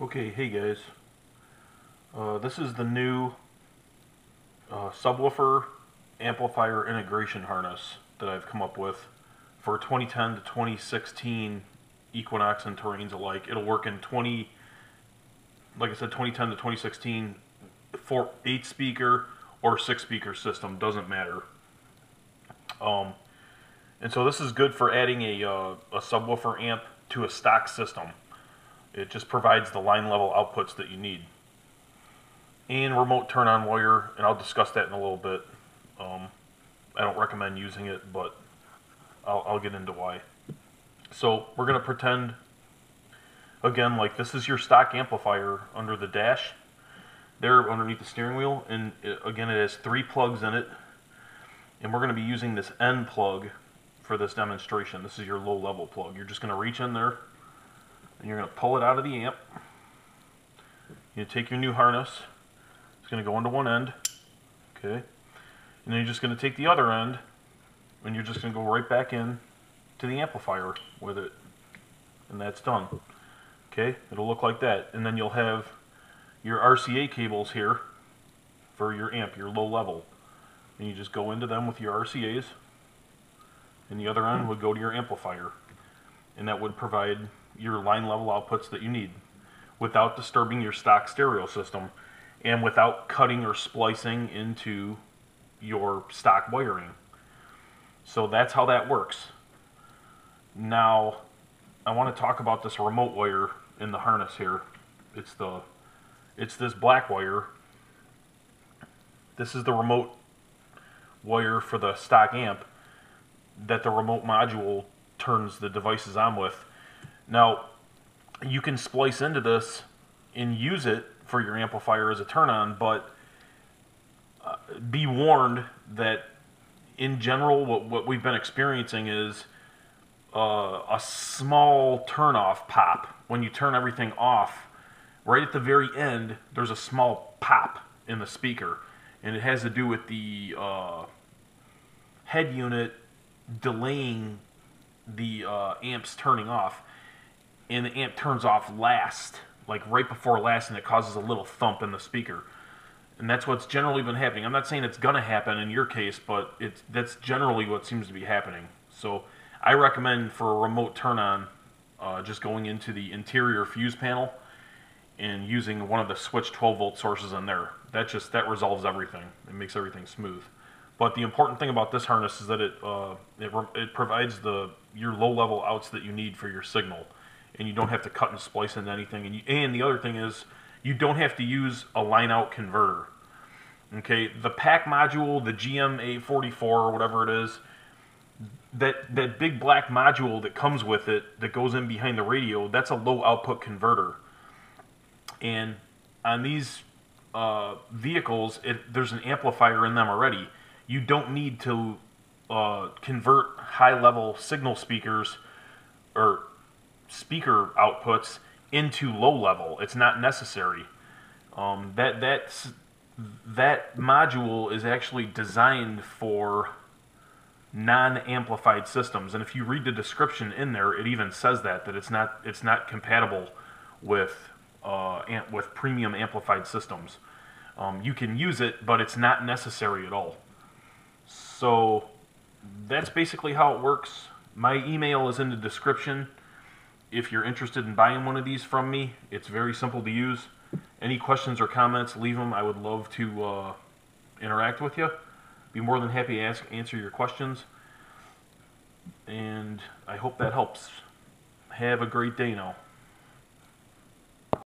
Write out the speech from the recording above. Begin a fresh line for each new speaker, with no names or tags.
Okay, hey guys. This is the new subwoofer amplifier integration harness that I've come up with for 2010 to 2016 Equinox and terrains alike. It'll work in 2010 to 2016 for 8 speaker or 6 speaker system, doesn't matter. And so this is good for adding a subwoofer amp to a stock system. It just provides the line level outputs that you need. And remote turn on wire, and I'll discuss that in a little bit. I don't recommend using it, but I'll get into why. So we're going to pretend, again, like this is your stock amplifier under the dash, there underneath the steering wheel, and again it has 3 plugs in it, and we're going to be using this N plug for this demonstration. This is your low level plug. You're just going to reach in there, and you're going to pull it out of the amp. You take your new harness. It's going to go into one end, okay, and then you're just going to take the other end, and you're just going to go right back in to the amplifier with it, and that's done. Okay, it'll look like that, and then you'll have your RCA cables here for your amp, your low level, and you just go into them with your RCAs, and the other end would go to your amplifier, and that would provide your line level outputs that you need without disturbing your stock stereo system and without cutting or splicing into your stock wiring. So that's how that works. Now I want to talk about this remote wire in the harness here. It's this black wire. This is the remote wire for the stock amp that the remote module turns the devices on with. Now you can splice into this and use it for your amplifier as a turn on, but be warned that in general what we've been experiencing is a small turn off pop. When you turn everything off, right at the very end there's a small pop in the speaker, and it has to do with the head unit delaying the amps turning off, and the amp turns off last, like right before last, and it causes a little thump in the speaker. And that's what's generally been happening. I'm not saying it's gonna happen in your case, but that's generally what seems to be happening. So I recommend for a remote turn on just going into the interior fuse panel and using one of the switch 12 volt sources in there. That resolves everything. It makes everything smooth. But the important thing about this harness is that it provides your low level outs that you need for your signal, and you don't have to cut and splice into anything. And the other thing is, you don't have to use a line out converter. Okay, the pack module, the GM844 or whatever it is, that big black module that comes with it, that goes in behind the radio, that's a low output converter. And on these vehicles, there's an amplifier in them already. You don't need to convert high level signal speakers or speaker outputs into low level. It's not necessary. That module is actually designed for non-amplified systems, and if you read the description in there, it even says that it's not compatible with premium amplified systems. You can use it, but it's not necessary at all. So that's basically how it works. My email is in the description if you're interested in buying one of these from me. It's very simple to use. Any questions or comments, leave them. I would love to interact with you. Be more than happy to answer your questions. And I hope that helps. Have a great day now.